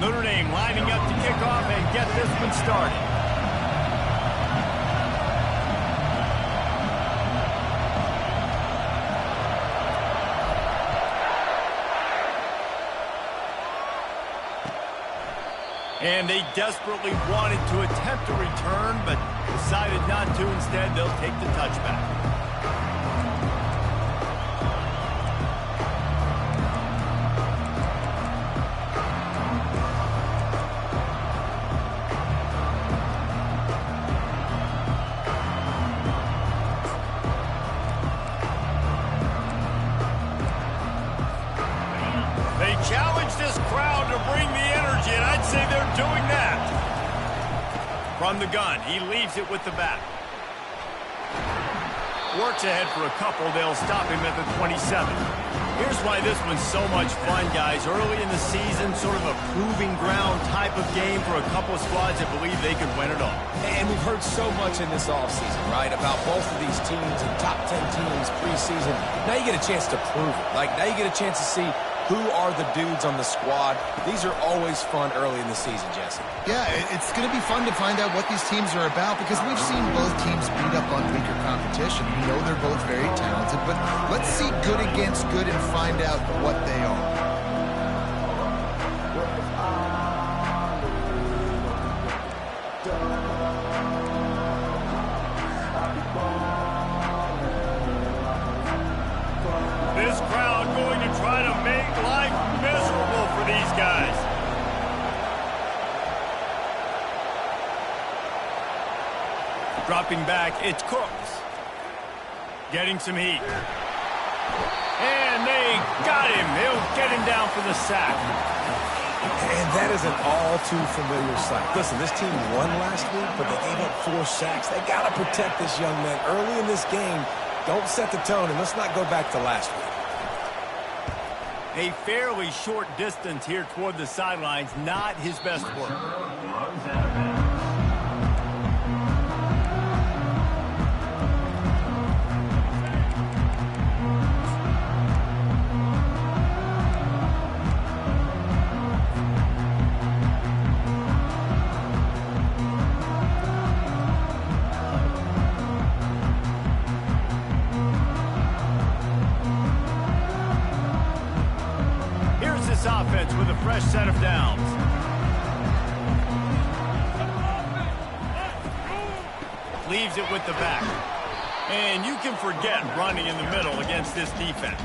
Notre Dame lining up to kick off and get this one started. And they desperately wanted to attempt a return, but decided not to. Instead, they'll take the touchback. They challenge this crowd to bring the energy, and I'd say they're doing that. From the gun, he leaves it with the back. Works ahead for a couple. They'll stop him at the 27. Here's why this one's so much fun, guys. Early in the season, sort of a proving ground type of game for a couple of squads that believe they could win it all. And we've heard so much in this offseason, right, about both of these teams and top 10 teams preseason. Now you get a chance to prove it. Like, now you get a chance to see who are the dudes on the squad. These are always fun early in the season, Jesse. Yeah, it's going to be fun to find out what these teams are about because we've seen both teams beat up on weaker competition. We know they're both very talented, but let's see good against good and find out what they are. This crowd going to try to make life miserable for these guys. Dropping back, it's Cooks. Getting some heat. And they got him. He'll get him down for the sack. And that is an all-too-familiar sight. Listen, this team won last week, but they gave up 4 sacks. They got to protect this young man early in this game. Don't set the tone, and let's not go back to last week. A fairly short distance here toward the sidelines, not his best work. Offense with a fresh set of downs. Leaves it with the back. And you can forget running in the middle against this defense.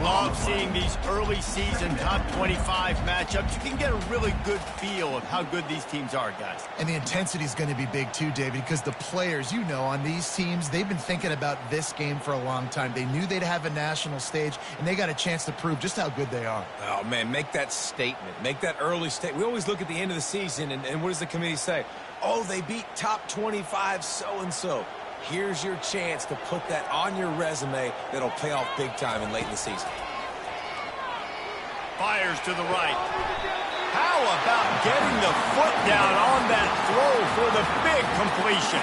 Love seeing these early season top 25 matchups. You can get a really good feel of how good these teams are, guys. And the intensity is going to be big too, David, because the players, you know, on these teams, they've been thinking about this game for a long time. They knew they'd have a national stage, and they got a chance to prove just how good they are. Oh, man, make that statement. Make that early statement. We always look at the end of the season, and what does the committee say? Oh, they beat top 25 so-and-so. Here's your chance to put that on your resume that'll pay off big time and late in the season. Fires to the right. How about getting the foot down on that throw for the big completion?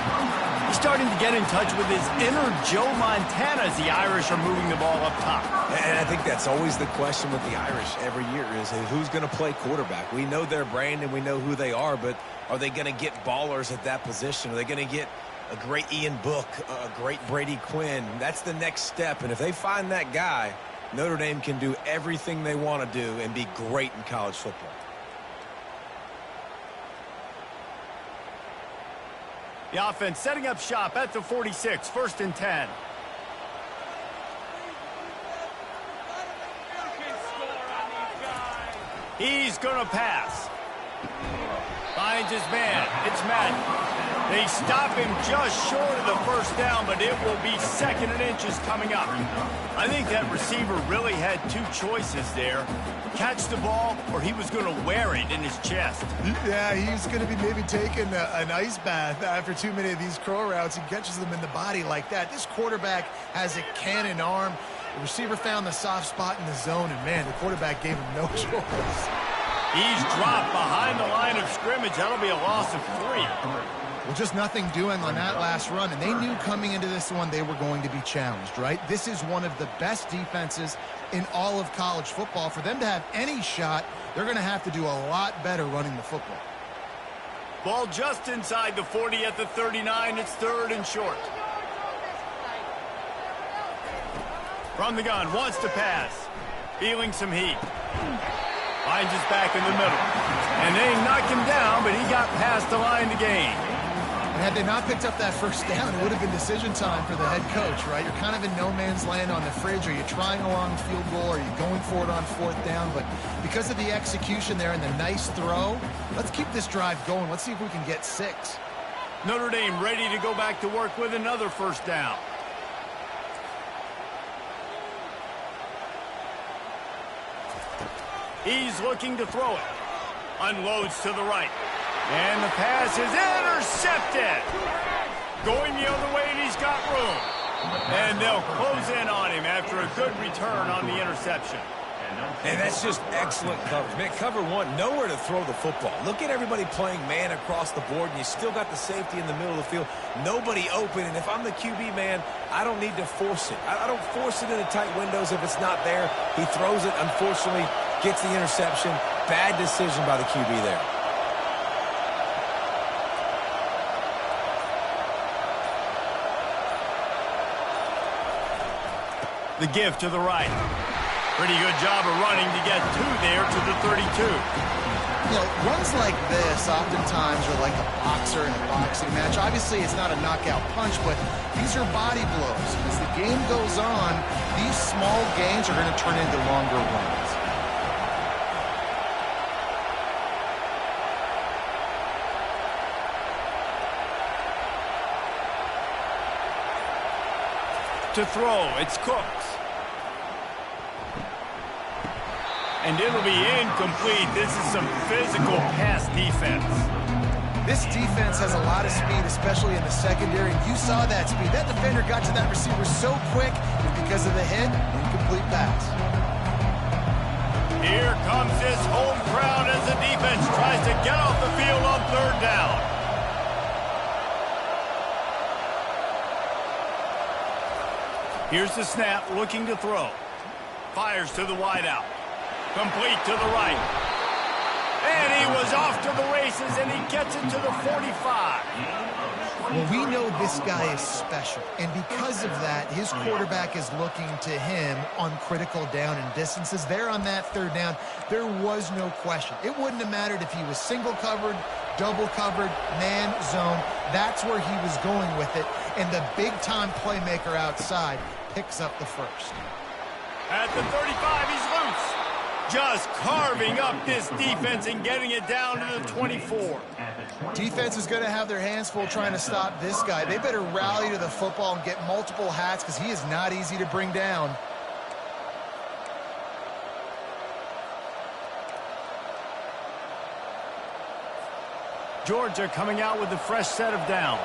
He's starting to get in touch with his inner Joe Montana as the Irish are moving the ball up top. And I think that's always the question with the Irish every year is who's going to play quarterback. We know their brand and we know who they are, but are they going to get ballers at that position? Are they going to get a great Ian Book, a great Brady Quinn? That's the next step. And if they find that guy, Notre Dame can do everything they want to do and be great in college football. The offense setting up shop at the 46, 1st and 10. He's going to pass. Finds his man. It's Madden. They stop him just short of the first down, but it will be 2nd and inches coming up. I think that receiver really had 2 choices there. Catch the ball, or he was going to wear it in his chest. Yeah, he's going to be maybe taking an ice bath after too many of these crow routes. He catches them in the body like that. This quarterback has a cannon arm. The receiver found the soft spot in the zone, and, man, the quarterback gave him no choice. He's dropped behind the line of scrimmage. That'll be a loss of 3. Well, just nothing doing on that last run, and they knew coming into this one they were going to be challenged, right? This is one of the best defenses in all of college football. For them to have any shot, they're going to have to do a lot better running the football. Ball just inside the 40 at the 39. It's 3rd and short. From the gun, wants to pass. Feeling some heat. Finds his back in the middle. And they knocked him down, but he got past the line to gain. And had they not picked up that first down, it would have been decision time for the head coach, right? You're kind of in no man's land on the fridge. Are you trying a long field goal? Are you going for it on 4th down? But because of the execution there and the nice throw, let's keep this drive going. Let's see if we can get 6. Notre Dame ready to go back to work with another first down. He's looking to throw it. Unloads to the right. And the pass is intercepted. Going the other way, and he's got room. And they'll close in on him after a good return on the interception. And that's just excellent coverage. Man, cover 1, nowhere to throw the football. Look at everybody playing man across the board, and you still got the safety in the middle of the field. Nobody open, and if I'm the QB, man, I don't need to force it. I don't force it into tight windows if it's not there. He throws it, unfortunately, gets the interception. Bad decision by the QB there. The give to the right. Pretty good job of running to get 2 there to the 32. You know, runs like this oftentimes are like a boxer in a boxing match. Obviously, it's not a knockout punch, but these are body blows. As the game goes on, these small gains are going to turn into longer runs. To throw, it's Cooks. And it'll be incomplete. This is some physical pass defense. This defense has a lot of speed, especially in the secondary. You saw that speed. That defender got to that receiver so quick, and because of the hit, incomplete pass. Here comes this home crowd as the defense tries to get off the field on 3rd down. Here's the snap, looking to throw. Fires to the wideout. Complete to the right. And he was off to the races, and he gets it to the 45. Well, we know this guy is special, and because of that, his quarterback is looking to him on critical down and distances. There on that 3rd down, there was no question. It wouldn't have mattered if he was single covered, double covered, man, zone. That's where he was going with it, and the big-time playmaker outside picks up the first. At the 35, he's loose. Just carving up this defense and getting it down to the 24. Defense is going to have their hands full trying to stop this guy. They better rally to the football and get multiple hats because he is not easy to bring down. Georgia coming out with a fresh set of downs.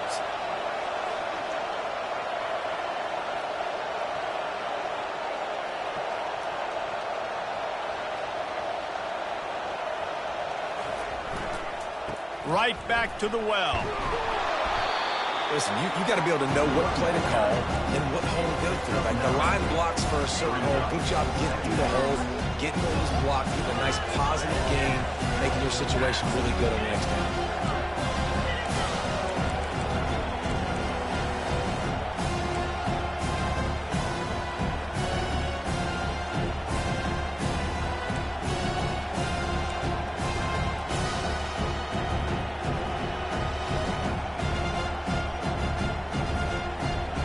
Right back to the well. Listen, you got to be able to know what play to call and what hole to go through. Like the line blocks for a certain hole. Good job getting through the hole, getting those blocks, getting a nice positive gain, making your situation really good on the next down.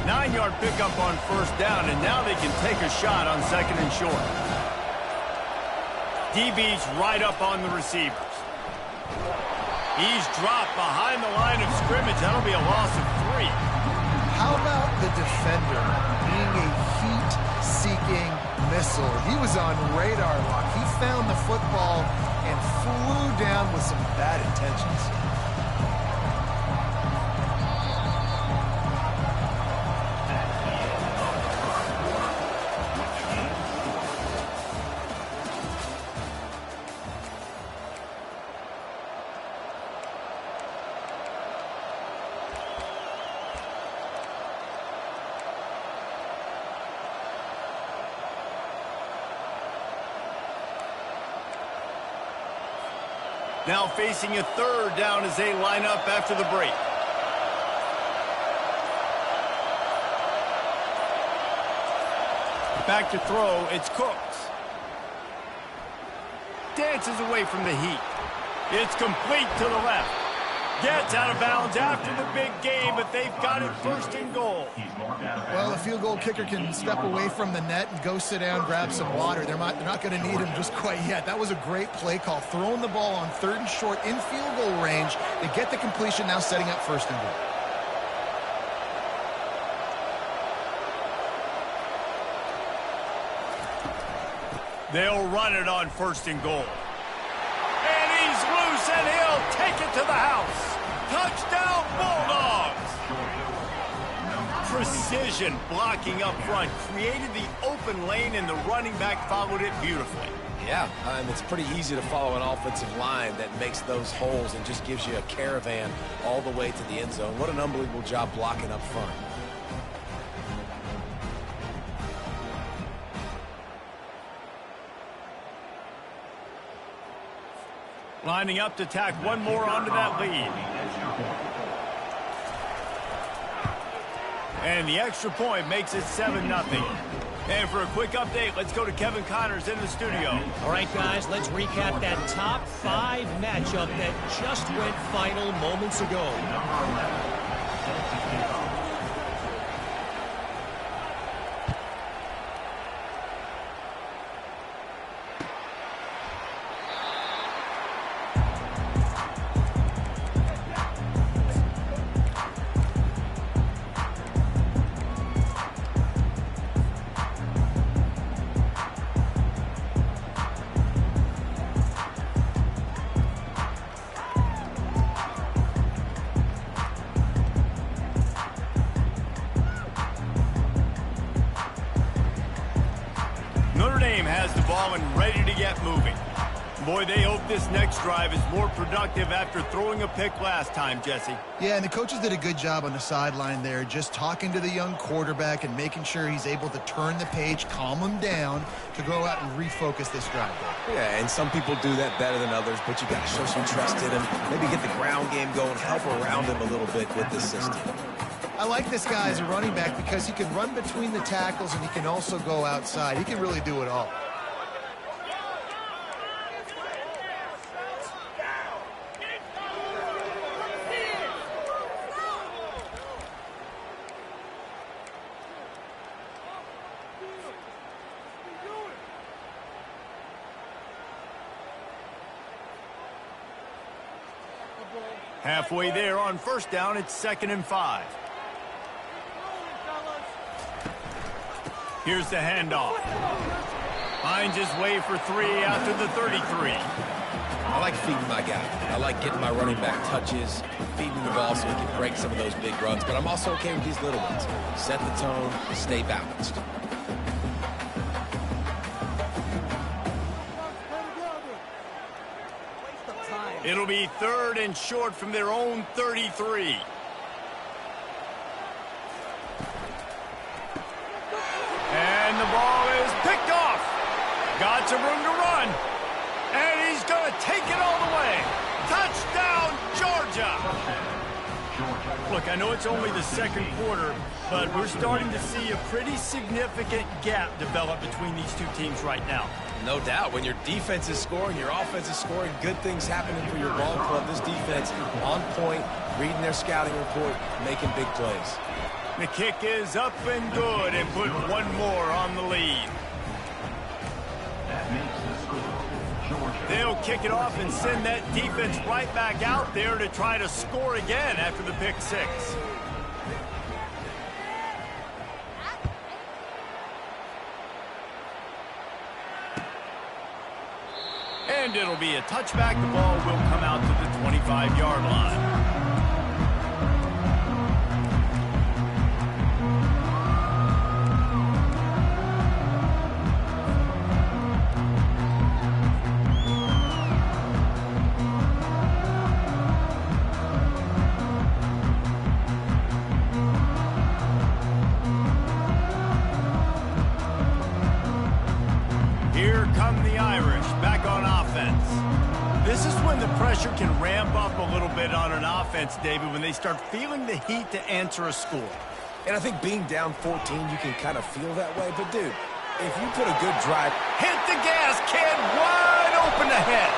9-yard pickup on 1st down, and now they can take a shot on 2nd and short. DB's right up on the receivers. He's dropped behind the line of scrimmage. That'll be a loss of 3. How about the defender being a heat-seeking missile? He was on radar lock. He found the football and flew down with some bad intentions. Now facing a third down as they line up after the break. Back to throw, it's Cooks. Dances away from the heat. It's complete to the left. Gets out of bounds after the big game, but they've got it first and goal. Well, a field goal kicker can step away from the net and go sit down, grab some water. They're not going to need him just quite yet. That was a great play call. Throwing the ball on 3rd and short in field goal range. They get the completion, now setting up first and goal. They'll run it on 1st and goal. And he's loose, and he'll take it to the house. Touchdown, Bulldogs! Precision blocking up front created the open lane, and the running back followed it beautifully. Yeah, it's pretty easy to follow an offensive line that makes those holes and just gives you a caravan all the way to the end zone. What an unbelievable job blocking up front. Lining up to tack one more onto that lead. And the extra point makes it 7-0. And for a quick update, let's go to Kevin Connors in the studio. All right, guys, let's recap that top 5 matchup that just went final moments ago. Notre Dame has the ball and ready to get moving. Boy, they hope this next drive is more productive after throwing a pick last time, Jesse. Yeah, and the coaches did a good job on the sideline there, just talking to the young quarterback and making sure he's able to turn the page, calm him down to go out and refocus this drive. Yeah, and some people do that better than others, but you got to show some trust in him. Maybe get the ground game going, help around him a little bit with this system. I like this guy as a running back because he can run between the tackles and he can also go outside. He can really do it all. Halfway there on 1st down, it's 2nd and 5. Here's the handoff. Finds his way for 3 out to the 33. I like feeding my guy. I like getting my running back touches, feeding the ball so he can break some of those big runs. But I'm also okay with these little ones. Set the tone, stay balanced. It'll be 3rd and short from their own 33. And the ball is picked off. Got some room to run. And he's going to take it all the way. Touchdown, Georgia. Look, I know it's only the 2nd quarter, but we're starting to see a pretty significant gap develop between these two teams right now. No doubt. When your defense is scoring, your offense is scoring, good things happening for your ball club. This defense on point, reading their scouting report, making big plays. The kick is up and good and put one more on the lead. They'll kick it off and send that defense right back out there to try to score again after the pick 6. And it'll be a touchback. The ball will come out to the 25-yard line. Here come the Irish back on offense. This This is when the pressure can ramp up a little bit on an offense, David, when they start feeling the heat to answer a score. And I think being down 14, you can kind of feel that way. But, dude, if you put a good drive, hit the gas, kid, wide open ahead.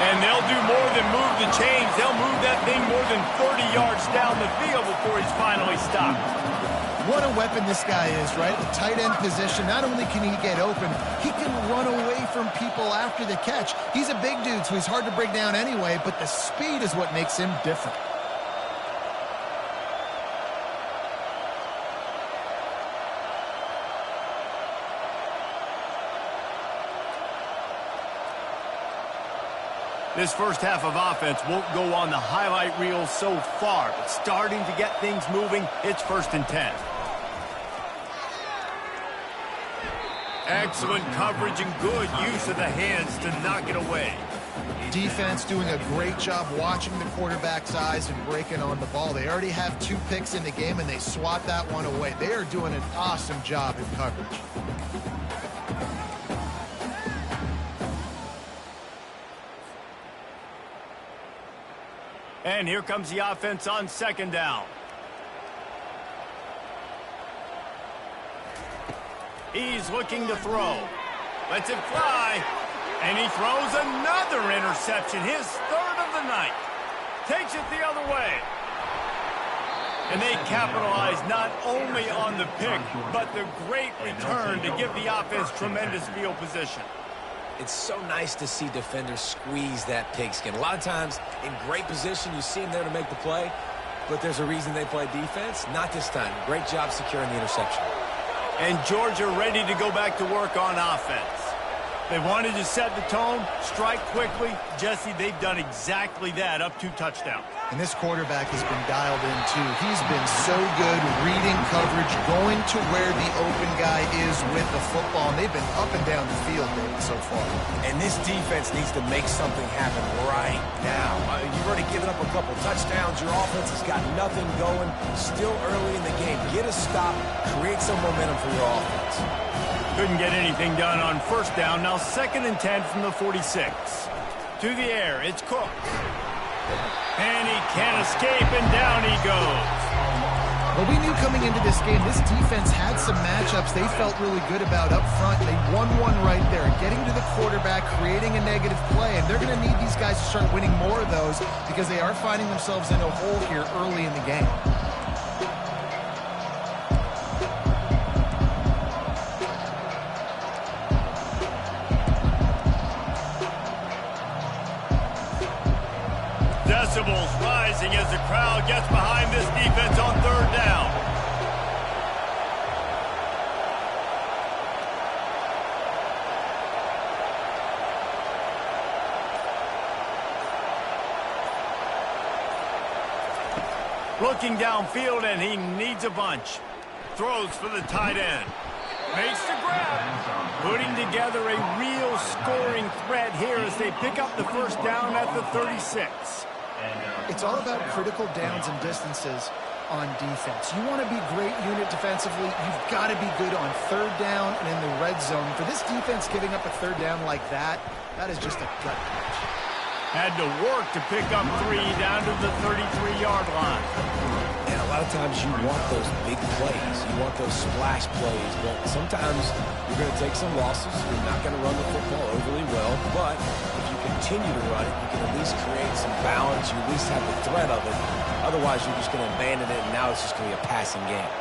And they'll do more than move the chains. They'll move that thing more than 30 yards down the field before he's finally stopped. What a weapon this guy is, right? The tight end position, not only can he get open, he can run away from people after the catch. He's a big dude, so he's hard to break down anyway, but the speed is what makes him different. This first half of offense won't go on the highlight reel so far, but starting to get things moving, it's 1st and 10. Excellent coverage and good use of the hands to knock it away. Defense doing a great job watching the quarterback's eyes and breaking on the ball. They already have 2 picks in the game, and they swat that one away. They are doing an awesome job in coverage. And here comes the offense on 2nd down. He's looking to throw. Lets it fly. And he throws another interception, his 3rd of the night. Takes it the other way. And they capitalize not only on the pick, but the great return to give the offense tremendous field position. it's so nice to see defenders squeeze that pigskin. A lot of times in great position, you see them there to make the play, but there's a reason they play defense. Not this time. Great job securing the interception. And Georgia ready to go back to work on offense. They wanted to set the tone, strike quickly. Jesse, they've done exactly that, up 2 touchdowns. And this quarterback has been dialed in, too. He's been so good reading coverage, going to where the open guy is with the football. And they've been up and down the field, David, so far. And this defense needs to make something happen right now. You've already given up a couple touchdowns. Your offense has got nothing going. Still early in the game. Get a stop. Create some momentum for your offense. Couldn't get anything done on first down. Now 2nd and 10 from the 46. To the air, it's Cook. And he can't escape, and down he goes. Well, we knew coming into this game, this defense had some matchups they felt really good about up front. They won one right there, getting to the quarterback, creating a negative play, and they're going to need these guys to start winning more of those because they are finding themselves in a hole here early in the game. Decibels rising as the crowd gets behind this defense on 3rd down. Looking downfield, and he needs a bunch. Throws for the tight end. Makes the grab. Putting together a real scoring threat here as they pick up the first down at the 36. It's all about critical downs and distances on defense. You want to be great unit defensively. You've got to be good on 3rd down and in the red zone. For this defense giving up a 3rd down like that, that is just a gut punch. Had to work to pick up 3 down to the 33-yard line. And a lot of times you want those big plays. You want those splash plays. But sometimes you're going to take some losses. You're not going to run the football overly well. But if you continue to run it, you can at least create some balance. You at least have the threat of it. Otherwise, you're just going to abandon it, and now it's just going to be a passing game.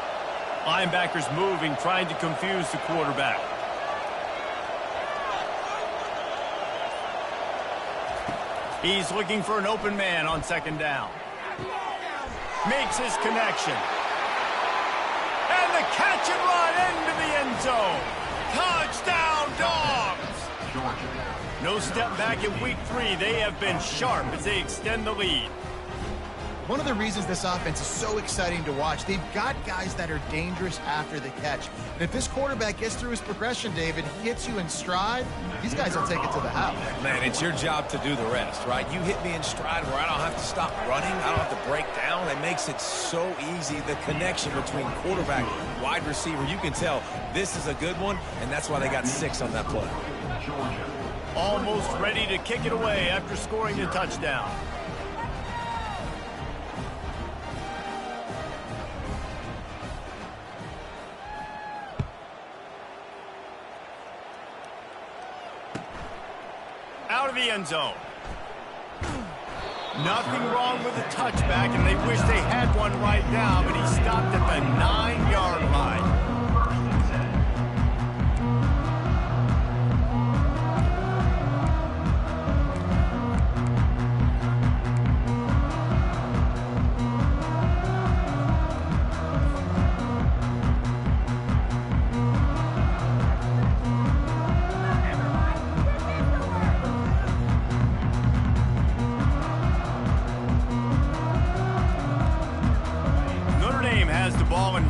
Linebackers moving, trying to confuse the quarterback. He's looking for an open man on 2nd down. Makes his connection. And the catch and run into the end zone. Touchdown, Dogs! No step back in week 3. They have been sharp as they extend the lead. One of the reasons this offense is so exciting to watch, they've got guys that are dangerous after the catch. And if this quarterback gets through his progression, David, hits you in stride, these guys will take it to the house. Man, it's your job to do the rest, right? You hit me in stride where I don't have to stop running. I don't have to break down. It makes it so easy. The connection between quarterback, wide receiver, you can tell this is a good one, and that's why they got 6 on that play. Almost ready to kick it away after scoring the touchdown. Out of the end zone. Nothing wrong with the touchback, and they wish they had one right now, but he stopped at the 9-yard line.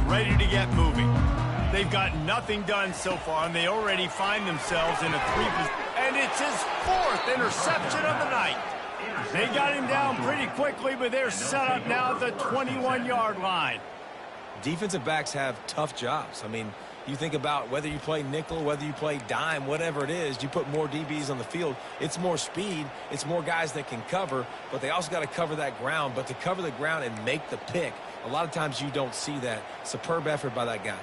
Ready to get moving. They've got nothing done so far, and they already find themselves in a and it's his 4th interception of the night. They got him down pretty quickly, but they're set up now at the 21-yard line. Defensive backs have tough jobs. I mean, you think about whether you play nickel, whether you play dime, whatever it is, you put more DBs on the field. It's more speed. It's more guys that can cover, but they also got to cover that ground. But to cover the ground and make the pick, a lot of times you don't see that. Superb effort by that guy.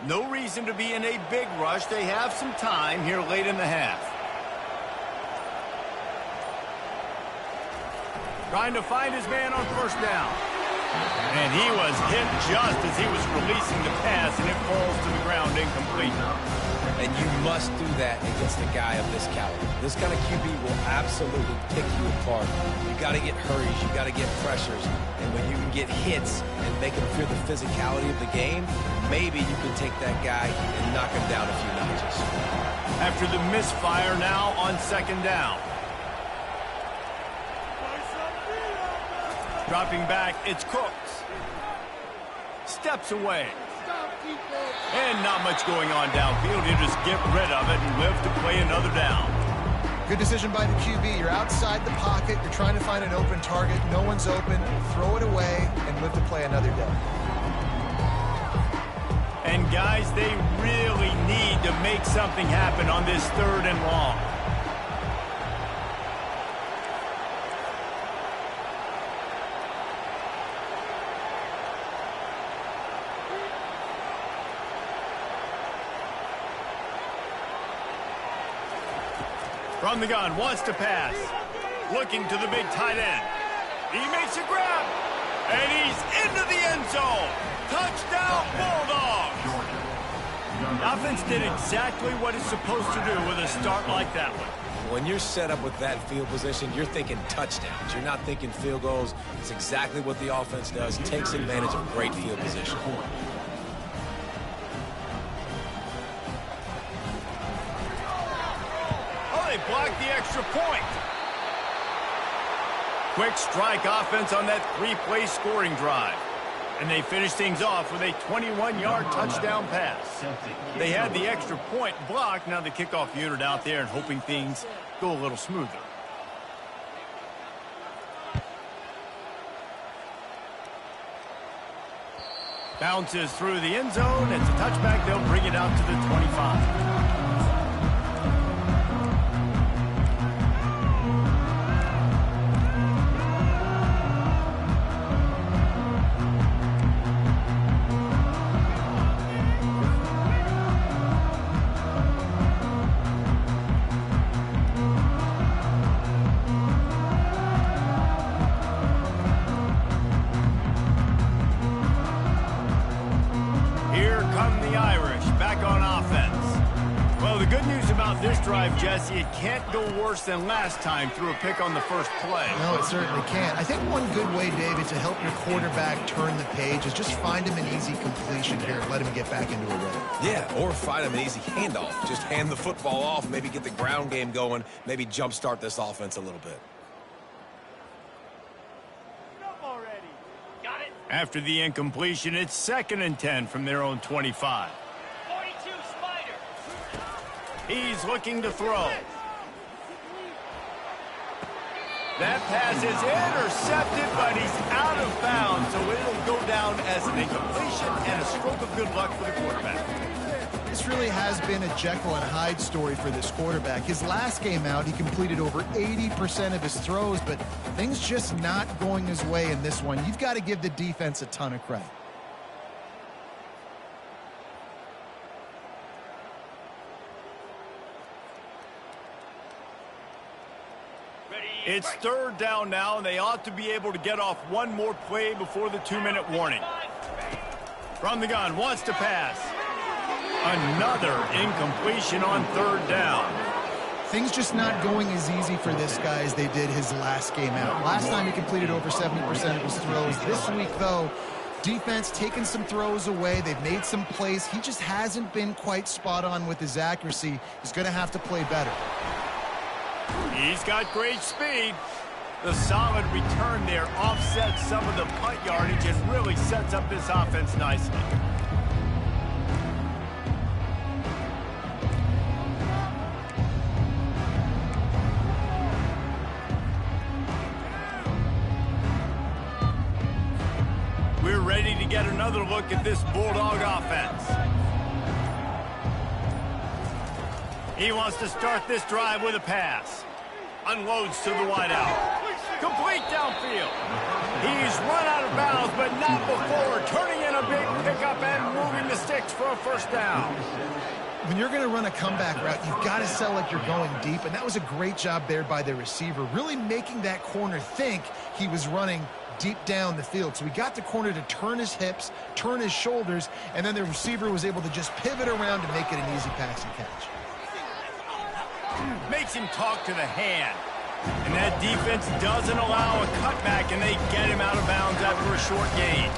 No reason to be in a big rush. They have some time here late in the half. Trying to find his man on first down. And he was hit just as he was releasing the pass, and it falls to the ground incomplete. And you must do that against a guy of this caliber. This kind of QB will absolutely pick you apart. You got to get hurries. You got to get pressures. And when you can get hits and make him fear the physicality of the game, maybe you can take that guy and knock him down a few notches. After the misfire, now on second down. Dropping back, it's Cooks. Steps away. And not much going on downfield. You just get rid of it and live to play another down. Good decision by the QB. You're outside the pocket. You're trying to find an open target. No one's open. Throw it away and live to play another day. And guys, they really need to make something happen on this 3rd and long. From the gun, wants to pass. Looking to the big tight end. He makes a grab. And he's into the end zone. Touchdown, Bulldogs. The offense did exactly what it's supposed to do with a start like that one. When you're set up with that field position, you're thinking touchdowns. You're not thinking field goals. It's exactly what the offense does. Takes advantage of great field position. They blocked the extra point. Quick strike offense on that 3-play scoring drive. And they finished things off with a 21-yard touchdown pass. They had the extra point blocked. Now the kickoff unit out there and hoping things go a little smoother. Bounces through the end zone. It's a touchback. They'll bring it out to the 25. Jesse, it can't go worse than last time through a pick on the first play. No, it certainly can't. I think one good way, David, to help your quarterback turn the page is just find him an easy completion here and let him get back into a rhythm. Yeah, or find him an easy handoff. Just hand the football off, maybe get the ground game going, maybe jumpstart this offense a little bit. After the incompletion, it's 2nd and 10 from their own 25. He's looking to throw. That pass is intercepted, but he's out of bounds, so it'll go down as an incompletion and a stroke of good luck for the quarterback. This really has been a Jekyll and Hyde story for this quarterback. His last game out, he completed over 80% of his throws, but things just not going his way in this one. You've got to give the defense a ton of credit. It's third down now, and they ought to be able to get off one more play before the 2-minute warning. From the gun, wants to pass. Another incompletion on third down. Things just not going as easy for this guy as they did his last game out. Last time he completed over 70% of his throws. This week, though, defense taking some throws away. They've made some plays. He just hasn't been quite spot on with his accuracy. He's going to have to play better. He's got great speed. The solid return there offsets some of the punt yardage and really sets up this offense nicely. We're ready to get another look at this Bulldog offense. He wants to start this drive with a pass. Unloads to the wideout. Complete downfield. He's run out of bounds, but not before turning in a big pickup and moving the sticks for a first down. When you're going to run a comeback route, you've got to sell like you're going deep, and that was a great job there by the receiver, really making that corner think he was running deep down the field. So he got the corner to turn his hips, turn his shoulders, and then the receiver was able to just pivot around to make it an easy passing catch. Makes him talk to the hand. And that defense doesn't allow a cutback, and they get him out of bounds after a short gain.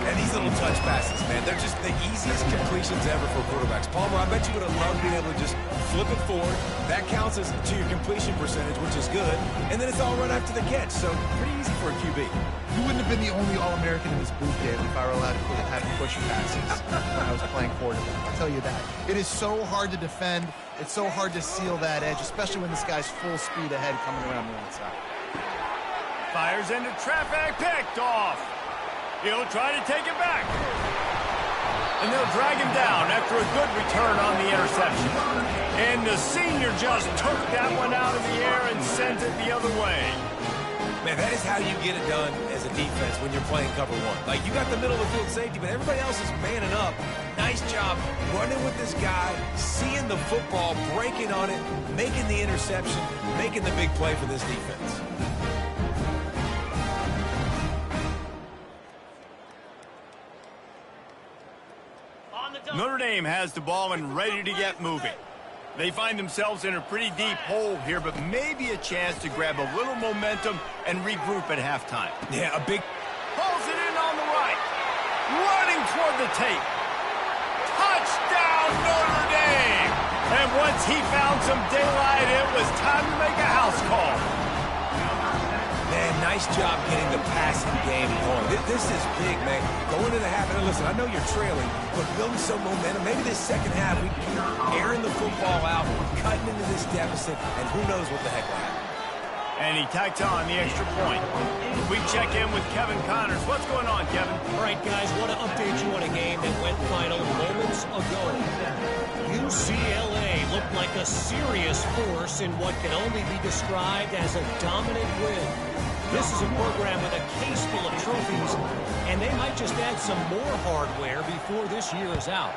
And these little touch passes, man, they're just the easiest completions ever for quarterbacks. Palmer, I bet you would have loved being able to just flip it forward. That counts as to your completion percentage, which is good. And then it's all run after the catch, so pretty easy for a QB. You wouldn't have been the only All-American in this booth, Dave, if I were allowed to have push passes when I was playing quarterback. I'll tell you that. It is so hard to defend. It's so hard to seal that edge, especially when this guy's full speed ahead coming around the outside. Fires into traffic, picked off. He'll try to take it back. And they'll drag him down after a good return on the interception. And the senior just took that one out of the air and sent it the other way. Man, that is how you get it done as a defense when you're playing cover one. Like, you got the middle of the field safety, but everybody else is manning up. Nice job running with this guy, seeing the football, breaking on it, making the interception, making the big play for this defense. Notre Dame has the ball and ready to get moving. They find themselves in a pretty deep hole here, but maybe a chance to grab a little momentum and regroup at halftime. Yeah, a big... Pulls it in on the right. Running toward the tape. Touchdown, Notre Dame! And once he found some daylight, it was time to make a house call. Man, nice job getting the passing game going. This is big, man. Going into the half, and listen, I know you're trailing, but building some momentum. Maybe this second half, we can airing the football out, cutting into this deficit, and who knows what the heck will happen. And he tacks on the extra point. We check in with Kevin Connors. What's going on, Kevin? All right, guys, want to update you on a game that went final moments ago. UCLA looked like a serious force in what can only be described as a dominant win. This is a program with a case full of trophies, and they might just add some more hardware before this year is out.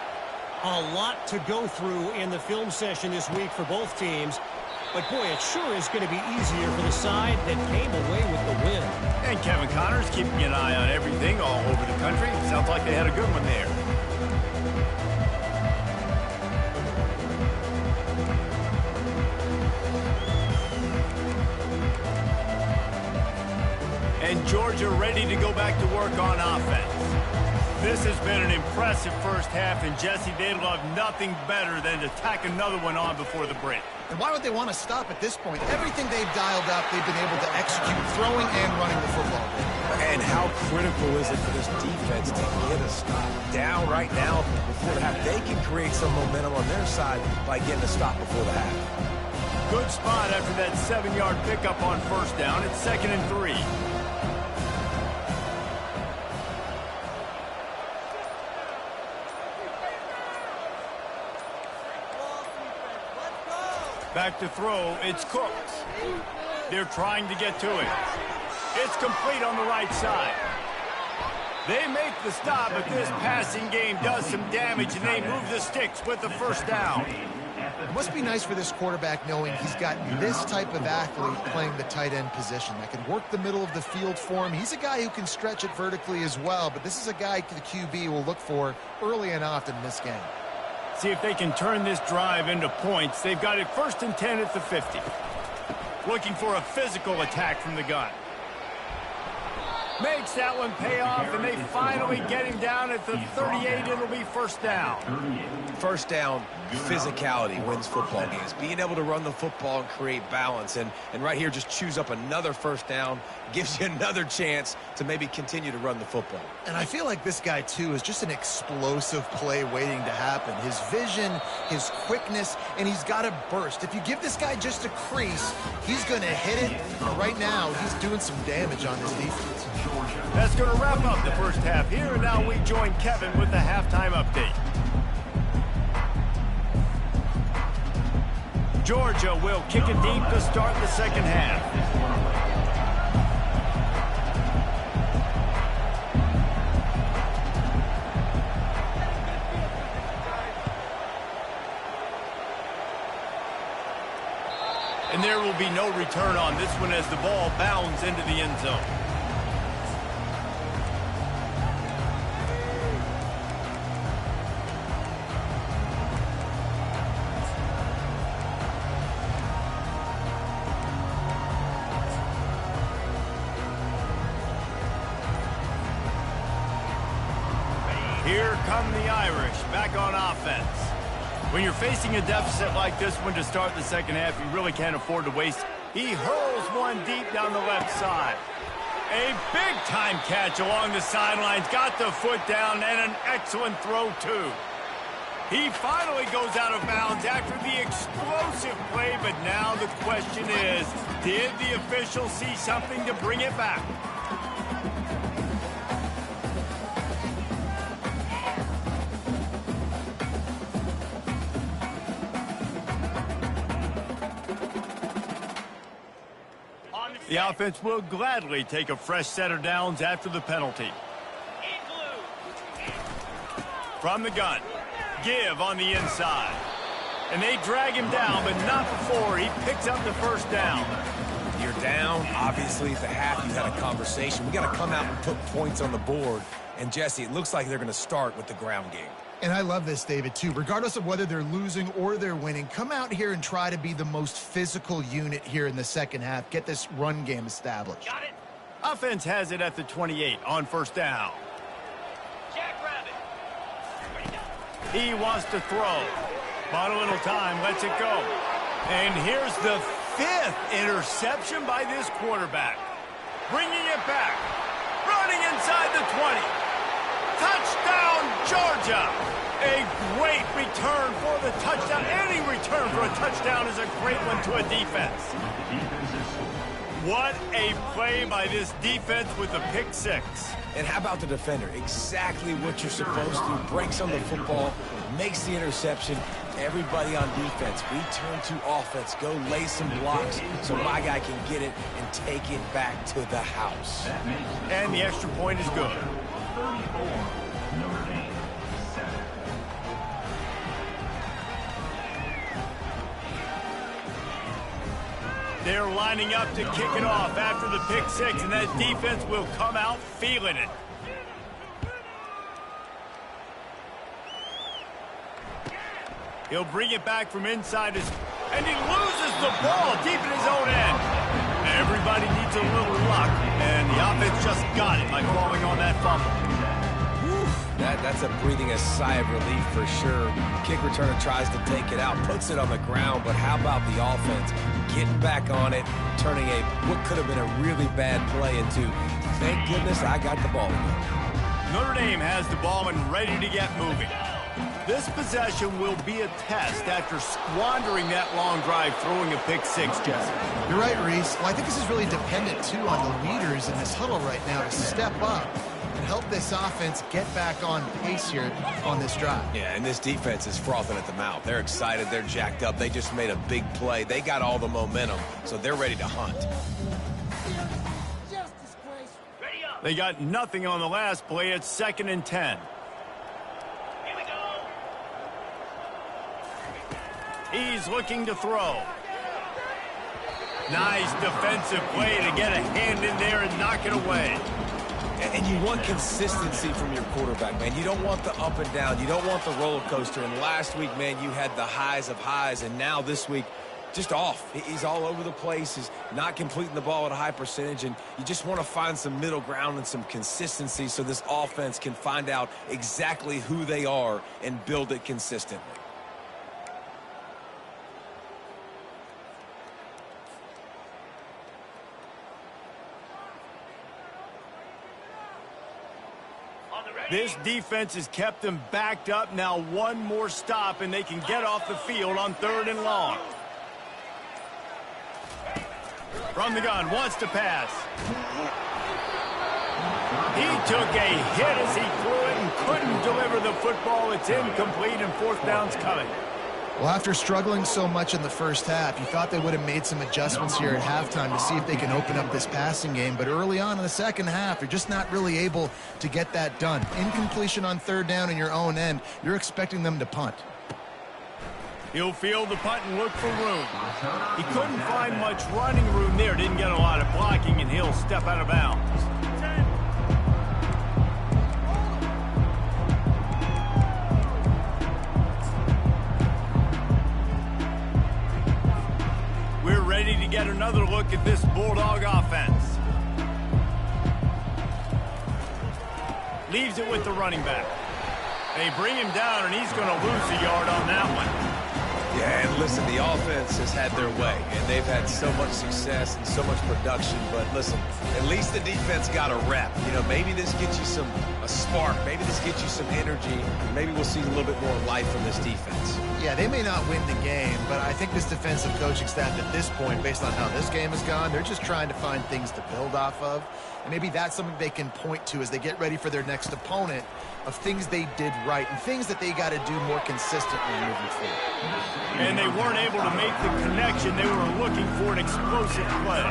A lot to go through in the film session this week for both teams, but boy, it sure is going to be easier for the side that came away with the win. And Kevin Connors keeping an eye on everything all over the country. Sounds like they had a good one there. And Georgia ready to go back to work on offense. This has been an impressive first half, and Jesse, they'd love nothing better than to tack another one on before the break. And why would they want to stop at this point? Everything they've dialed up, they've been able to execute, throwing and running the football. And how critical is it for this defense to get a stop down right now before the half? They can create some momentum on their side by getting a stop before the half. Good spot after that 7-yard pickup on first down. It's 2nd and 3. Back to throw, it's Cooks. They're trying to get to it. It's complete on the right side. They make the stop, but this passing game does some damage, and they move the sticks with the first down. It must be nice for this quarterback knowing he's got this type of athlete playing the tight end position that can work the middle of the field for him. He's a guy who can stretch it vertically as well, but this is a guy the QB will look for early and often in this game. See if they can turn this drive into points. They've got it 1st and 10 at the 50. Looking for a physical attack from the gun. Makes that one pay off, and they finally get him down at the 38. It'll be first down. First down, physicality wins football games. Being able to run the football and create balance. And right here, just choose up another first down, gives you another chance to maybe continue to run the football. And I feel like this guy, too, is just an explosive play waiting to happen. His vision, his quickness, and he's got a burst. If you give this guy just a crease, he's going to hit it. But right now, he's doing some damage on this defense. That's going to wrap up the first half here, and now we join Kevin with the halftime update. Georgia will kick it deep to start the second half. And there will be no return on this one as the ball bounds into the end zone. Here come the Irish back on offense. When you're facing a deficit like this one to start the second half, you really can't afford to waste. He hurls one deep down the left side. A big-time catch along the sidelines. Got the foot down and an excellent throw, too. He finally goes out of bounds after the explosive play, but now the question is, did the officials see something to bring it back? The offense will gladly take a fresh set of downs after the penalty. From the gun, give on the inside. And they drag him down, but not before he picks up the first down. You're down. Obviously, at the half, you had a conversation. We got to come out and put points on the board. And, Jesse, it looks like they're going to start with the ground game. And I love this, David, too. Regardless of whether they're losing or they're winning, come out here and try to be the most physical unit here in the second half. Get this run game established. Got it. Offense has it at the 28 on first down. Jackrabbit. He wants to throw. Bought a little time, lets it go. And here's the 5th interception by this quarterback. Bringing it back. Running inside the 20. Touchdown, Georgia! A great return for the touchdown. Any return for a touchdown is a great one to a defense. What a play by this defense with a pick 6. And how about the defender? Exactly what you're supposed to. Breaks on the football, makes the interception. Everybody on defense, we turn to offense. Go lay some blocks so my guy can get it and take it back to the house. And the extra point is good. They're lining up to kick it off after the pick 6, and that defense will come out feeling it. He'll bring it back from inside his, and he loses the ball deep in his own end. Everybody needs a little luck, and the offense just got it by falling on that fumble. That's a breathing a sigh of relief for sure. Kick returner tries to take it out, puts it on the ground, but how about the offense getting back on it, turning what could have been a really bad play into, thank goodness I got the ball again. Notre Dame has the ball and ready to get moving. This possession will be a test after squandering that long drive, throwing a pick 6, Jesse. You're right, Reese. Well, I think this is really dependent, too, on the leaders in this huddle right now to step up and help this offense get back on pace here on this drive. Yeah, and this defense is frothing at the mouth. They're excited. They're jacked up. They just made a big play. They got all the momentum, so they're ready to hunt. They got nothing on the last play. It's 2nd and 10. Here we go. He's looking to throw. Nice defensive play to get a hand in there and knock it away. And you want consistency from your quarterback, man. You don't want the up and down. You don't want the roller coaster. And last week, man, you had the highs of highs. And now this week, just off. He's all over the place. He's not completing the ball at a high percentage. And you just want to find some middle ground and some consistency so this offense can find out exactly who they are and build it consistently. This defense has kept them backed up. Now one more stop, and they can get off the field on 3rd and long. From the gun, wants to pass. He took a hit as he threw it and couldn't deliver the football. It's incomplete, and 4th down's coming. Well, after struggling so much in the first half, you thought they would have made some adjustments here at halftime to see if they can open up this passing game. But early on in the second half, they're just not really able to get that done. Incompletion on 3rd down in your own end. You're expecting them to punt. He'll field the punt and look for room. He couldn't find much running room there. Didn't get a lot of blocking, and he'll step out of bounds. We're ready to get another look at this Bulldog offense. Leaves it with the running back. They bring him down, and he's going to lose a yard on that one. Yeah, and listen, the offense has had their way, and they've had so much success and so much production. But listen, at least the defense got a rep. You know, maybe this gets you a spark. Maybe this gets you some energy. Maybe we'll see a little bit more life from this defense. Yeah, they may not win the game, but I think this defensive coaching staff at this point, based on how this game has gone, they're just trying to find things to build off of. And maybe that's something they can point to as they get ready for their next opponent, of things they did right and things that they got to do more consistently moving forward. And they weren't able to make the connection. They were looking for an explosive play.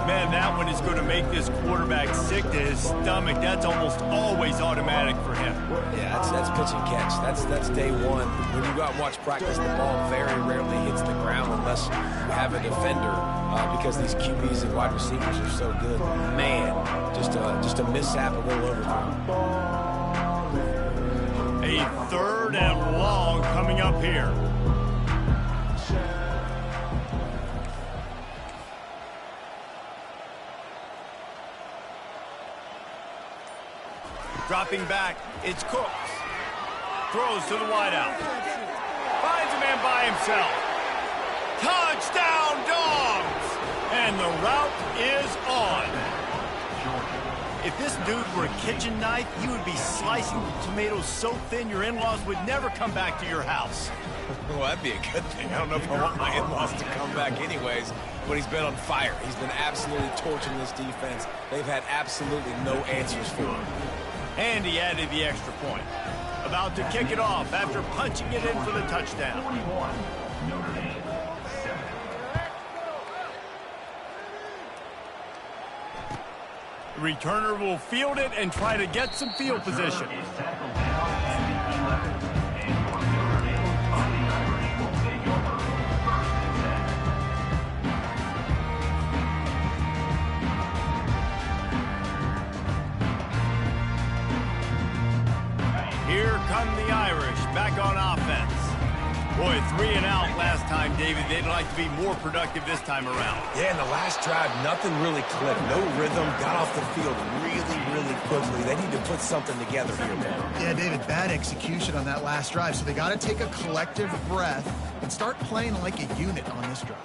Man, that one is going to make this quarterback sick to his stomach. That's almost always automatic for him. Yeah, that's pitch and catch. That's day one. When you go out and watch practice, the ball very rarely hits the ground unless you have a defender, because these QBs and wide receivers are so good. Man, just a mishap, a little overthrow. A 3rd and long coming up here. Dropping back, it's Cooks. Throws to the wideout. Finds a man by himself. Touchdown, Dogs! And the route is on. If this dude were a kitchen knife, you would be slicing the tomatoes so thin your in-laws would never come back to your house. Well, that'd be a good thing. I don't know if I want my in-laws to come back anyways, but he's been on fire. He's been absolutely torching this defense. They've had absolutely no answers for him. And he added the extra point. About to kick it off after punching it in for the touchdown. The returner will field it and try to get some field position. Here come the Irish back on offense. Boy, 3 and out last time, David. They'd like to be more productive this time around. Yeah, in the last drive, nothing really clicked. No rhythm, got off the field really quickly. They need to put something together here, man. Yeah, David, bad execution on that last drive. So they got to take a collective breath and start playing like a unit on this drive.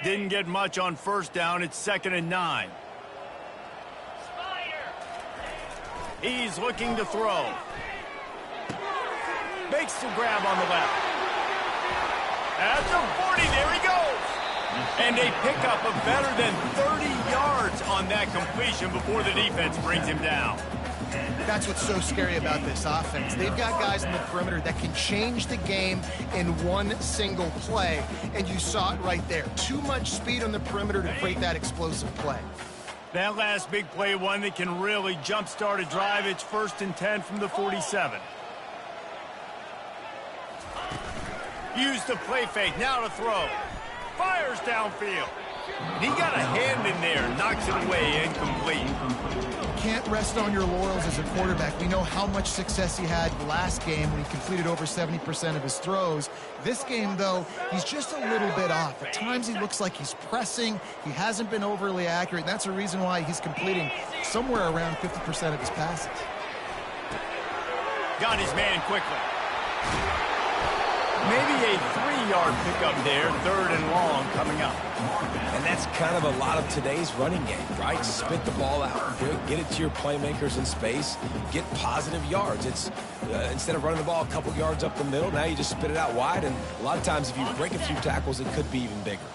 Didn't get much on 1st down. It's 2nd and 9. He's looking to throw. Makes the grab on the left. At the 40, there he goes. And they pick up a better than 30 yards on that completion before the defense brings him down. That's what's so scary about this offense. They've got guys in the perimeter that can change the game in one single play, and you saw it right there. Too much speed on the perimeter to create that explosive play. That last big play, one that can really jumpstart a drive. It's 1st and 10 from the 47. Use the play fake, now to throw. Fires downfield. And he got a hand in there, knocks it away, incomplete. Can't rest on your laurels as a quarterback. We know how much success he had last game when he completed over 70% of his throws. This game, though, he's just a little bit off. At times he looks like he's pressing. He hasn't been overly accurate, and that's a reason why he's completing somewhere around 50% of his passes. Got his man quickly. Maybe a 3-yard pickup there, 3rd and long coming up. And that's kind of a lot of today's running game, right? Spit the ball out, get it to your playmakers in space, get positive yards. It's instead of running the ball a couple yards up the middle, now you just spit it out wide, and a lot of times if you break a few tackles, it could be even bigger.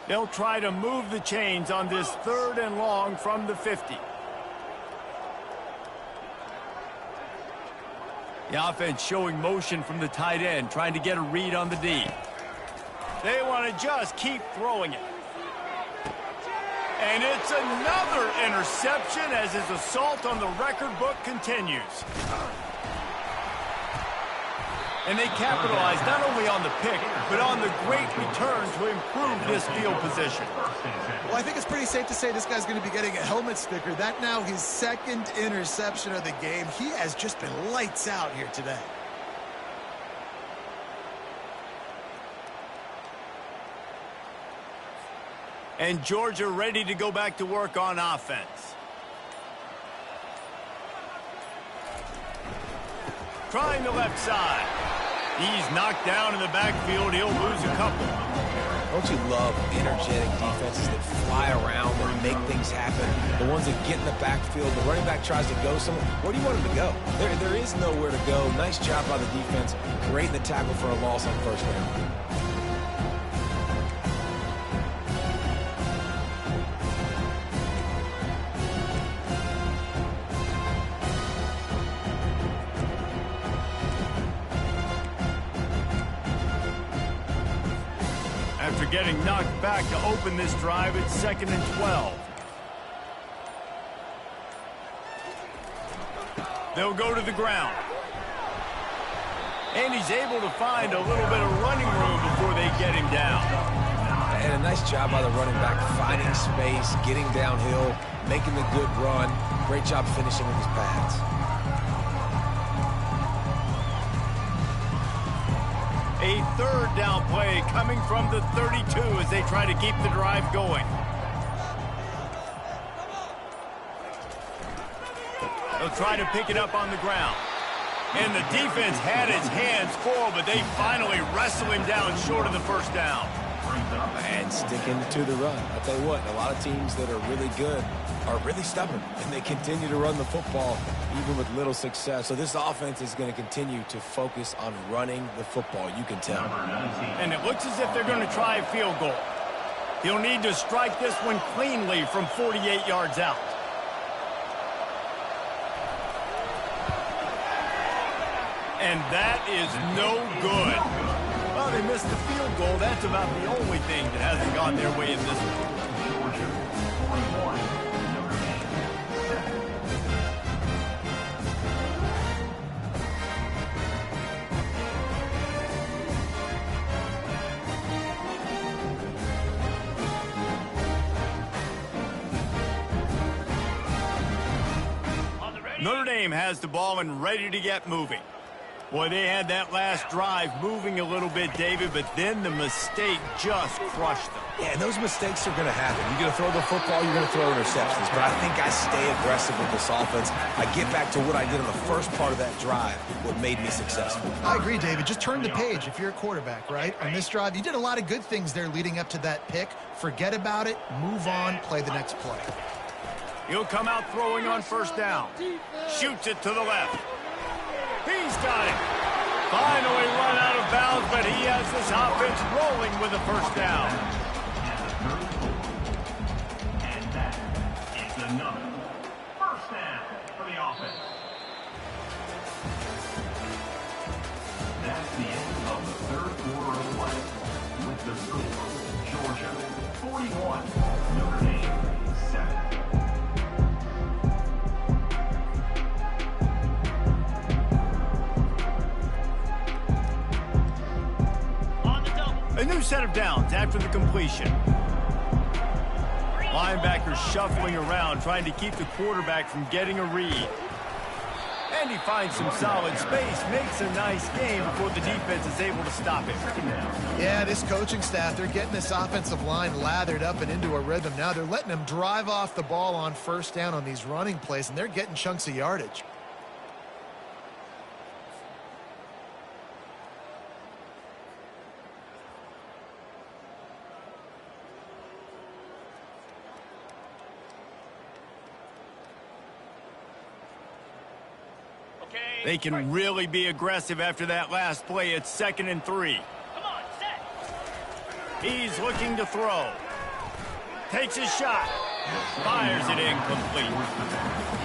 They'll try to move the chains on this 3rd and long from the 50. The offense showing motion from the tight end, trying to get a read on the D. They want to just keep throwing it. And it's another interception as his assault on the record book continues. And they capitalize not only on the pick, but on the great return to improve this field position. Well, I think it's pretty safe to say this guy's going to be getting a helmet sticker. That now his 2nd interception of the game. He has just been lights out here today. And Georgia ready to go back to work on offense. Trying the left side. He's knocked down in the backfield. He'll lose a couple. Don't you love energetic defenses that fly around and make things happen? The ones that get in the backfield, the running back tries to go somewhere. Where do you want him to go? There is nowhere to go. Nice job by the defense, creating the tackle for a loss on 1st down. After getting knocked back to open this drive, it's 2nd and 12. They'll go to the ground. And he's able to find a little bit of running room before they get him down. And a nice job by the running back, finding space, getting downhill, making the good run. Great job finishing with his pads. A 3rd down play coming from the 32 as they try to keep the drive going. They'll try to pick it up on the ground. And the defense had his hands full, but they finally wrestle him down short of the 1st down. And sticking to the run. I'll tell you what, a lot of teams that are really good are really stubborn, and they continue to run the football even with little success. So this offense is going to continue to focus on running the football, you can tell. And it looks as if they're going to try a field goal. He'll need to strike this one cleanly from 48 yards out. And that is no good. Well, they missed the field goal. That's about the only thing that hasn't gone their way in this one. Notre Dame has the ball and ready to get moving. Boy, they had that last drive moving a little bit, David, but then the mistake just crushed them. Yeah, and those mistakes are going to happen. You're going to throw the football, you're going to throw interceptions. But I think I stay aggressive with this offense. I get back to what I did on the first part of that drive, what made me successful. I agree, David. Just turn the page if you're a quarterback, right? On this drive, you did a lot of good things there leading up to that pick. Forget about it, move on, play the next play. He'll come out throwing on 1st down. Shoots it to the left. He's got it. Finally run out of bounds, but he has this offense rolling with a first down. And that is another first down for the offense. That's the end of the third quarter of play. With the score, Georgia 41, Notre Dame 7. A new set of downs after the completion. Linebackers shuffling around, trying to keep the quarterback from getting a read. And he finds some solid space, makes a nice game before the defense is able to stop him. Yeah, this coaching staff, they're getting this offensive line lathered up and into a rhythm. Now they're letting them drive off the ball on first down on these running plays, and they're getting chunks of yardage. They can really be aggressive after that last play. It's 2nd and 3. Come on, set. He's looking to throw. Takes his shot. Fires it incomplete.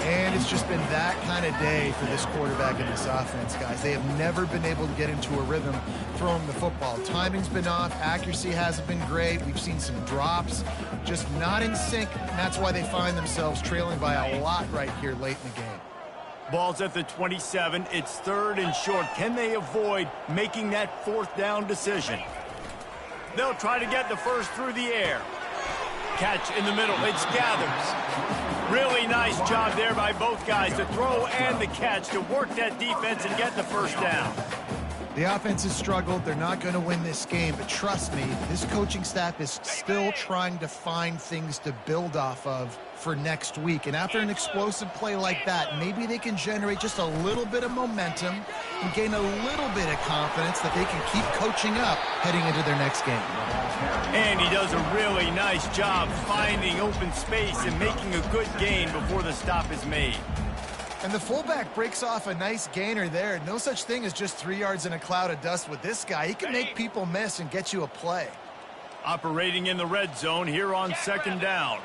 And it's just been that kind of day for this quarterback and this offense, guys. They have never been able to get into a rhythm throwing the football. Timing's been off. Accuracy hasn't been great. We've seen some drops. Just not in sync. And that's why they find themselves trailing by a lot right here late in the game. Ball's at the 27. It's 3rd and short. Can they avoid making that 4th down decision? They'll try to get the first through the air. Catch in the middle. It's Gathers. Really nice job there by both guys, the throw and the catch, to work that defense and get the first down. The offense has struggled. They're not going to win this game, but trust me, this coaching staff is still trying to find things to build off of for next week. And after an explosive play like that, maybe they can generate just a little bit of momentum and gain a little bit of confidence that they can keep coaching up heading into their next game. And he does a really nice job finding open space and making a good gain before the stop is made. And the fullback breaks off a nice gainer there. No such thing as just 3 yards in a cloud of dust with this guy. He can make people miss and get you a play. Operating in the red zone here on 2nd down.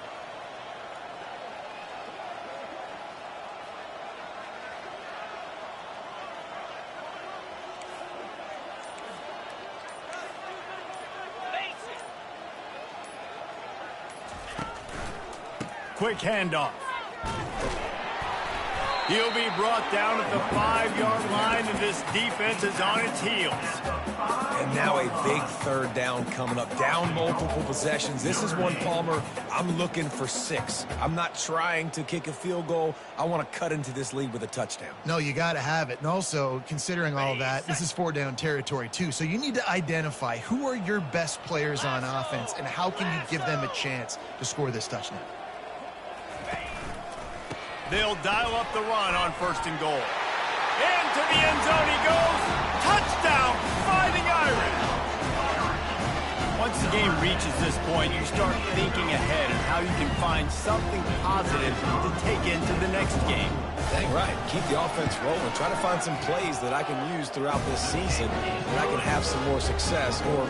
Quick handoff. He'll be brought down at the 5-yard line, and this defense is on its heels. And now a big 3rd down coming up. Down multiple possessions. This is one, Palmer, I'm looking for 6. I'm not trying to kick a field goal. I want to cut into this lead with a touchdown. No, you got to have it. And also, considering all that, this is 4-down territory too. So you need to identify who are your best players on offense and how can you give them a chance to score this touchdown. They'll dial up the run on 1st and goal. Into the end zone he goes. Touchdown, Fighting Irish. Once the game reaches this point, you start thinking ahead of how you can find something positive to take into the next game. Dang right. Keep the offense rolling. Try to find some plays that I can use throughout this season and I can have some more success, or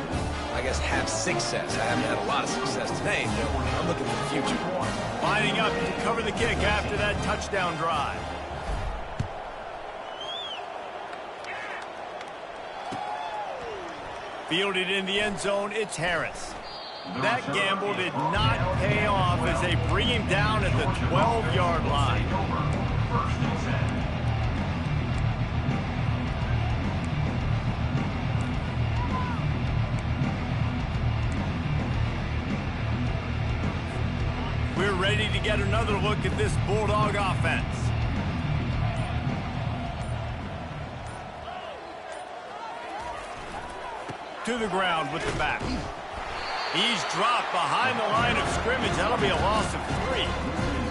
I guess have success. I haven't had a lot of success today, but I'm looking for the future. Lining up to cover the kick after that touchdown drive. Fielded in the end zone, it's Harris. That gamble did not pay off as they bring him down at the 12-yard line. We're ready to get another look at this Bulldog offense. To the ground with the back. He's dropped behind the line of scrimmage. That'll be a loss of 3.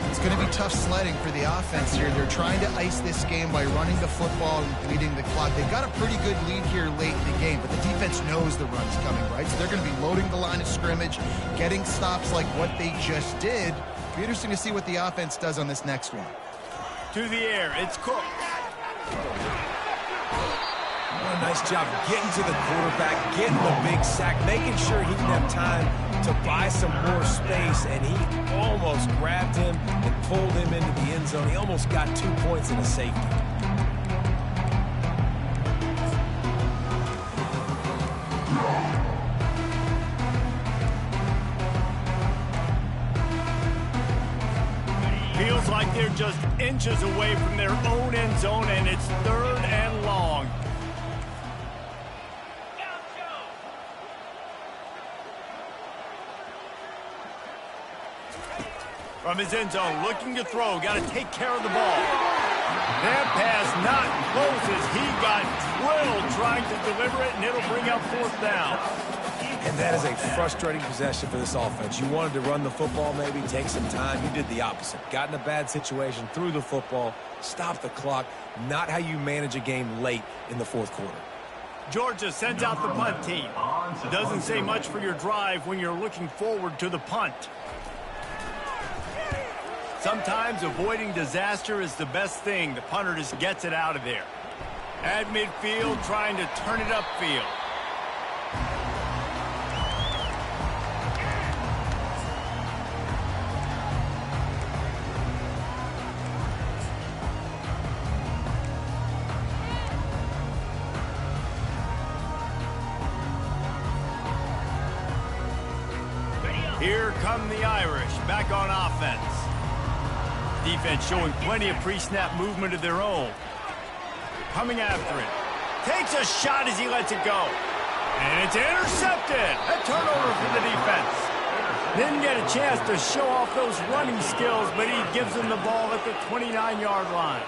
It's going to be tough sledding for the offense here. They're trying to ice this game by running the football and bleeding the clock. They've got a pretty good lead here late in the game, but the defense knows the run's coming, right? So they're going to be loading the line of scrimmage, getting stops like what they just did. It'll be interesting to see what the offense does on this next one. To the air, it's Cook. What a nice job getting to the quarterback, getting the big sack, making sure he didn't have time to buy some more space, and he almost grabbed him and pulled him into the end zone. He almost got 2 points and a safety. Feels like they're just inches away from their own end zone, and it's 3rd and long. From his end zone, looking to throw, got to take care of the ball. That pass not close as he got drilled trying to deliver it, and it'll bring up 4th down. And that is a frustrating possession for this offense. You wanted to run the football, maybe take some time. You did the opposite. Got in a bad situation, threw the football, stopped the clock. Not how you manage a game late in the 4th quarter. Georgia sends out the punt team. Doesn't say much for your drive when you're looking forward to the punt. Sometimes avoiding disaster is the best thing. The punter just gets it out of there. At midfield, trying to turn it upfield. Here come the Irish, back on offense. Defense showing plenty of pre-snap movement of their own. Coming after it. Takes a shot as he lets it go. And it's intercepted. A turnover for the defense. Didn't get a chance to show off those running skills, but he gives them the ball at the 29-yard line.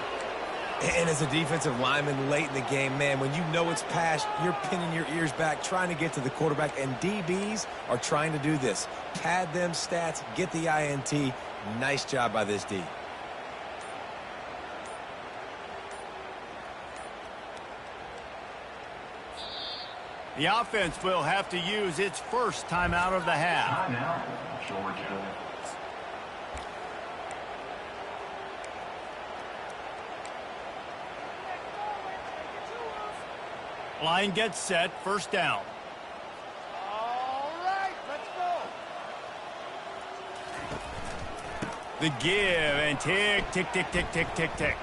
And as a defensive lineman late in the game, man, when you know it's past, you're pinning your ears back, trying to get to the quarterback, and DBs are trying to do this. Pad them stats, get the INT. Nice job by this D. The offense will have to use its first timeout of the half. Timeout, Georgia. Line gets set, 1st down. All right, let's go. The give and tick, tick, tick, tick, tick, tick, tick.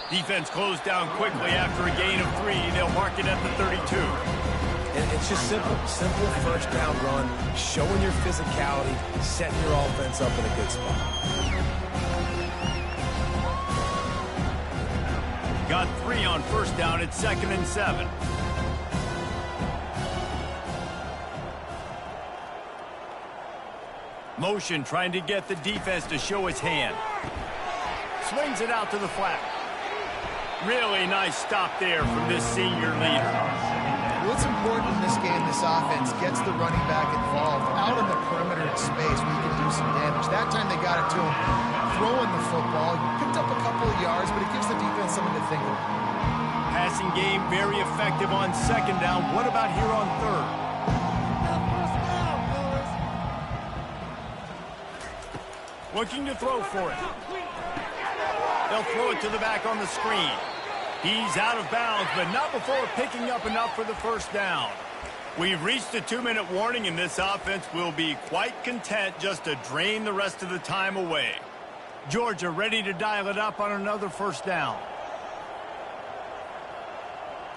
Defense closed down quickly after a gain of 3. They'll mark it at the 32. And it's just simple 1st down run, showing your physicality, setting your offense up in a good spot. Got 3 on 1st down. It's 2nd and 7. Motion trying to get the defense to show its hand. Swings it out to the flat. Really nice stop there from this senior leader. What's important in this game, this offense gets the running back involved out in the perimeter in space where you can do some damage. That time they got it to him throwing the football. Picked up a couple of yards, but it gives the defense something to think about. Passing game very effective on 2nd down. What about here on 3rd? Looking to throw for it. They'll throw it to the back on the screen. He's out of bounds, but not before picking up enough for the 1st down. We've reached a 2-minute warning, and this offense will be quite content just to drain the rest of the time away. Georgia ready to dial it up on another 1st down.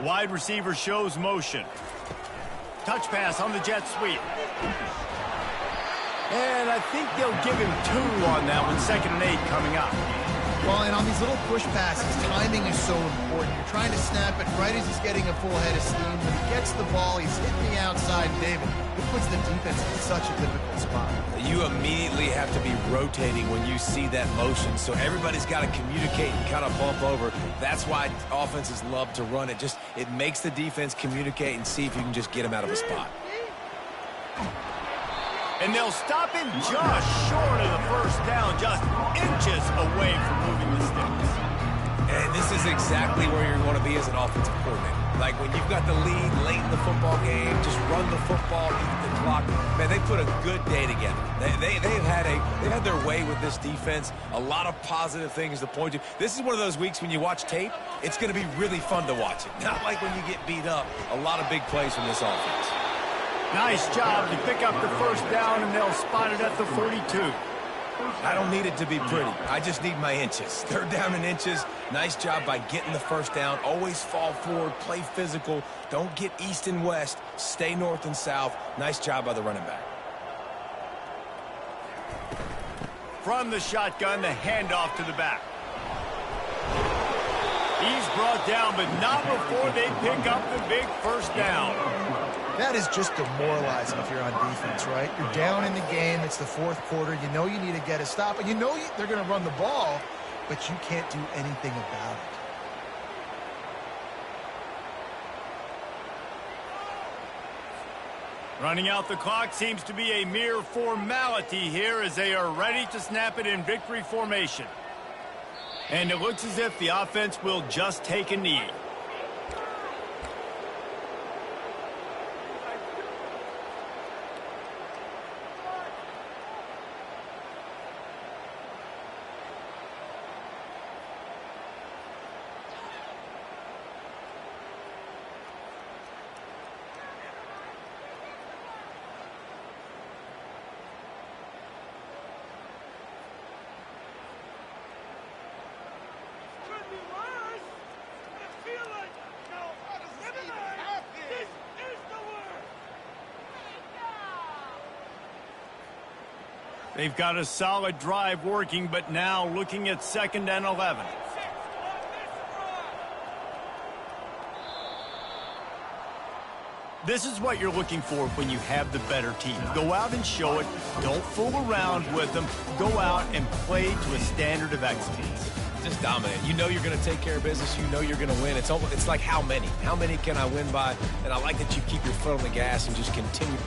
Wide receiver shows motion. Touch pass on the jet sweep. And I think they'll give him 2 on that one. 2nd and 8 coming up. Well, and on these little push passes, timing is so important. You're trying to snap it right as he's getting a full head of steam. When he gets the ball, he's hitting the outside, David. It puts the defense in such a difficult spot. You immediately have to be rotating when you see that motion, so everybody's got to communicate and kind of bump over. That's why offenses love to run it. It makes the defense communicate and see if you can just get him out of a spot. And they'll stop him just short of the 1st down, just inches away from moving the sticks. And this is exactly where you want to be as an offensive coordinator. Like when you've got the lead late in the football game, just run the football, eat the clock. Man, they put a good day together. They've had their way with this defense. A lot of positive things to point to. This is one of those weeks when you watch tape, it's going to be really fun to watch it. Not like when you get beat up. A lot of big plays from this offense. Nice job to pick up the first down, and they'll spot it at the 42. I don't need it to be pretty. I just need my inches. Third down in inches. Nice job by getting the first down. Always fall forward, play physical. Don't get east and west. Stay north and south. Nice job by the running back. From the shotgun, the handoff to the back. He's brought down, but not before they pick up the big first down. That is just demoralizing if you're on defense, right? You're down in the game. It's the fourth quarter. You know you need to get a stop, and you know they're going to run the ball, but you can't do anything about it. Running out the clock seems to be a mere formality here as they are ready to snap it in victory formation. And it looks as if the offense will just take a knee. They've got a solid drive working, but now looking at 2nd and 11. This is what you're looking for when you have the better team. Go out and show it. Don't fool around with them. Go out and play to a standard of excellence. Just dominate. You know you're going to take care of business. You know you're going to win. It's like how many? How many can I win by? And I like that you keep your foot on the gas and just continue.